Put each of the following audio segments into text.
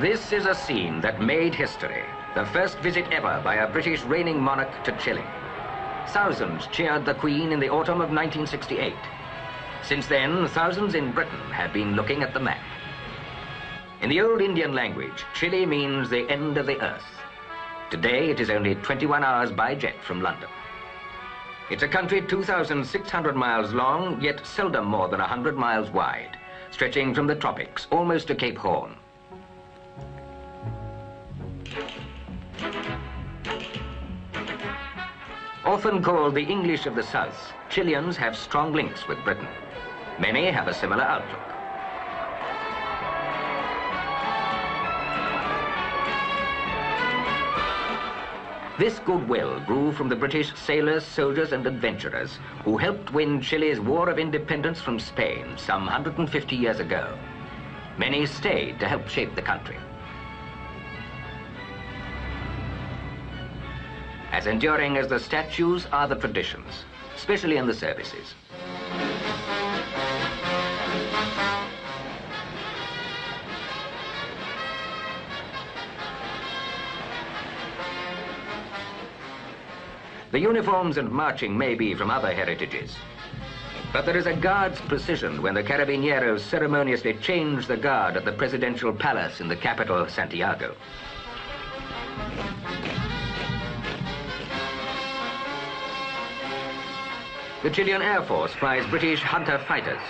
This is a scene that made history, the first visit ever by a British reigning monarch to Chile. Thousands cheered the Queen in the autumn of 1968. Since then, thousands in Britain have been looking at the map. In the old Indian language, Chile means the end of the earth. Today, it is only 21 hours by jet from London. It's a country 2,600 miles long, yet seldom more than 100 miles wide, stretching from the tropics almost to Cape Horn. Often called the English of the South, Chileans have strong links with Britain. Many have a similar outlook. This goodwill grew from the British sailors, soldiers, and adventurers who helped win Chile's War of Independence from Spain some 150 years ago. Many stayed to help shape the country. As enduring as the statues are the traditions, especially in the services. The uniforms and marching may be from other heritages, but there is a guard's precision when the carabineros ceremoniously change the guard at the presidential palace in the capital, Santiago. The Chilean Air Force flies British Hunter fighters.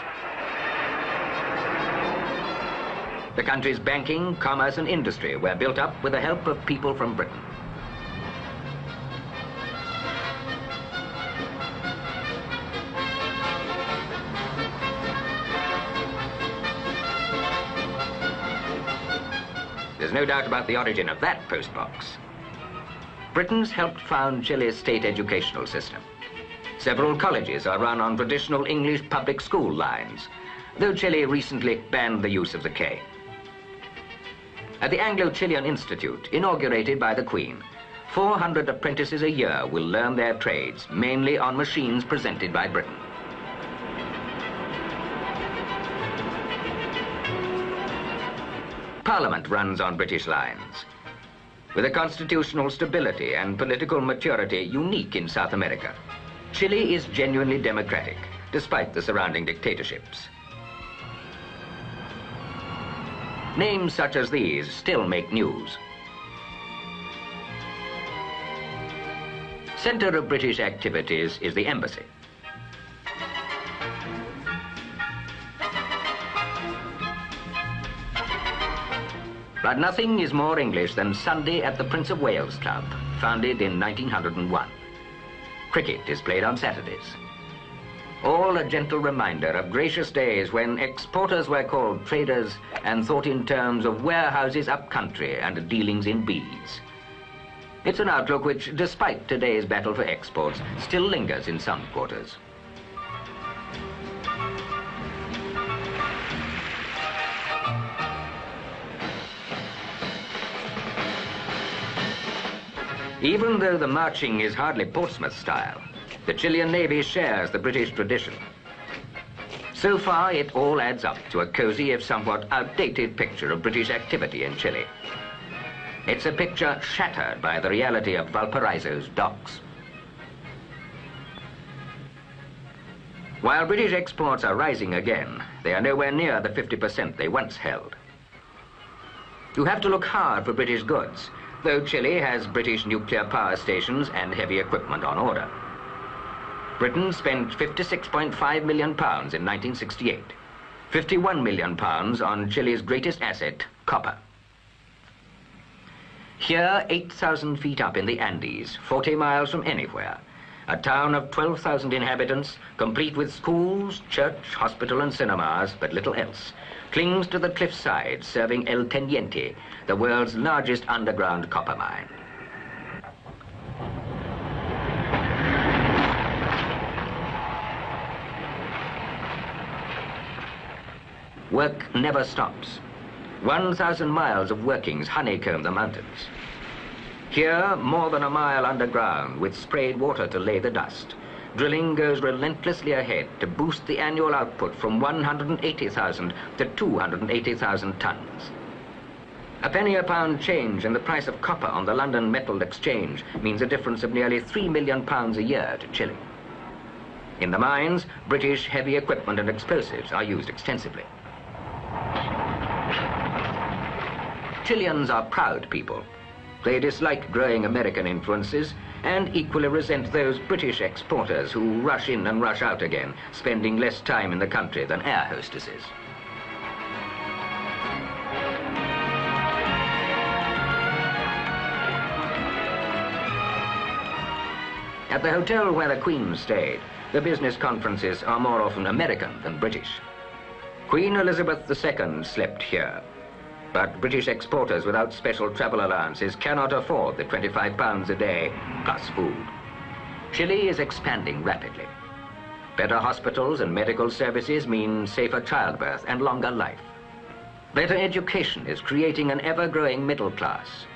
The country's banking, commerce, and industry were built up with the help of people from Britain. There's no doubt about the origin of that postbox. Britons helped found Chile's state educational system. Several colleges are run on traditional English public school lines, though Chile recently banned the use of the K. At the Anglo-Chilean Institute, inaugurated by the Queen, 400 apprentices a year will learn their trades, mainly on machines presented by Britain. Parliament runs on British lines, with a constitutional stability and political maturity unique in South America. Chile is genuinely democratic, despite the surrounding dictatorships. Names such as these still make news. Center of British activities is the embassy. But nothing is more English than Sunday at the Prince of Wales Club, founded in 1901. Cricket is played on Saturdays. All a gentle reminder of gracious days when exporters were called traders and thought in terms of warehouses up country and dealings in beads. It's an outlook which, despite today's battle for exports, still lingers in some quarters. Even though the marching is hardly Portsmouth style, the Chilean Navy shares the British tradition. So far, it all adds up to a cozy, if somewhat outdated picture of British activity in Chile. It's a picture shattered by the reality of Valparaiso's docks. While British exports are rising again, they are nowhere near the 50% they once held. You have to look hard for British goods, though Chile has British nuclear power stations and heavy equipment on order. Britain spent £56.5 million in 1968, £51 million on Chile's greatest asset, copper. Here, 8,000 feet up in the Andes, 40 miles from anywhere, a town of 12,000 inhabitants, complete with schools, church, hospital, and cinemas, but little else, clings to the cliffside, serving El Teniente, the world's largest underground copper mine. Work never stops. 1,000 miles of workings honeycomb the mountains. Here, more than a mile underground, with sprayed water to lay the dust, drilling goes relentlessly ahead to boost the annual output from 180,000 to 280,000 tons. A penny a pound change in the price of copper on the London Metal Exchange means a difference of nearly £3 million a year to Chile. In the mines, British heavy equipment and explosives are used extensively. Chileans are proud people. They dislike growing American influences and equally resent those British exporters who rush in and rush out again, spending less time in the country than air hostesses. At the hotel where the Queen stayed, the business conferences are more often American than British. Queen Elizabeth II slept here, but British exporters without special travel allowances cannot afford the £25 a day plus food. Chile is expanding rapidly. Better hospitals and medical services mean safer childbirth and longer life. Better education is creating an ever-growing middle class.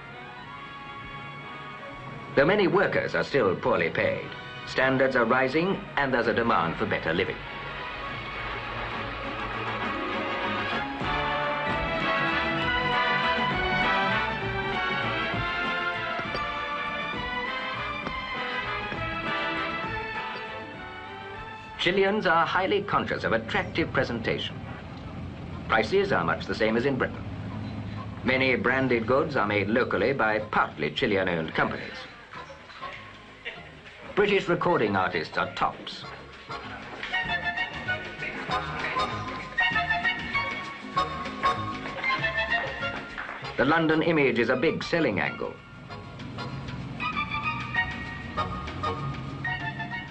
Though many workers are still poorly paid, standards are rising and there's a demand for better living. Chileans are highly conscious of attractive presentation. Prices are much the same as in Britain. Many branded goods are made locally by partly Chilean-owned companies. British recording artists are tops. The London image is a big selling angle.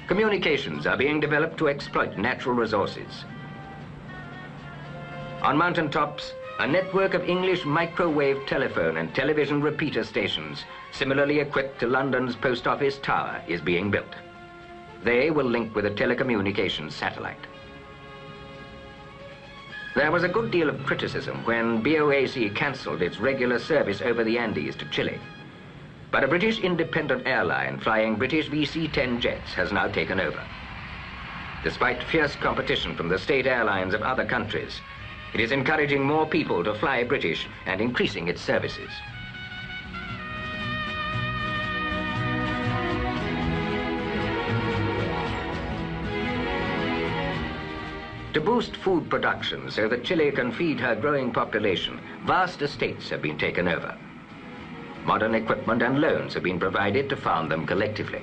Communications are being developed to exploit natural resources. On mountaintops, a network of English microwave telephone and television repeater stations, similarly equipped to London's post office tower, is being built. They will link with a telecommunications satellite. There was a good deal of criticism when BOAC cancelled its regular service over the Andes to Chile. But a British independent airline flying British VC-10 jets has now taken over. Despite fierce competition from the state airlines of other countries, it is encouraging more people to fly British and increasing its services. To boost food production so that Chile can feed her growing population, vast estates have been taken over. Modern equipment and loans have been provided to farm them collectively.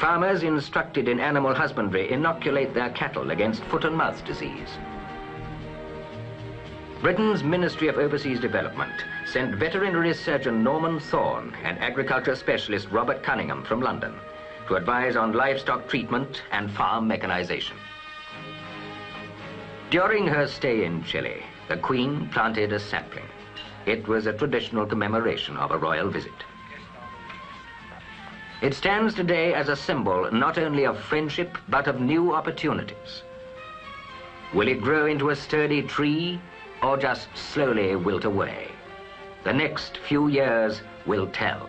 Farmers instructed in animal husbandry inoculate their cattle against foot and mouth disease. Britain's Ministry of Overseas Development sent veterinary surgeon Norman Thorne and agriculture specialist Robert Cunningham from London to advise on livestock treatment and farm mechanization. During her stay in Chile, the Queen planted a sapling. It was a traditional commemoration of a royal visit. It stands today as a symbol not only of friendship, but of new opportunities. Will it grow into a sturdy tree or just slowly wilt away? The next few years will tell.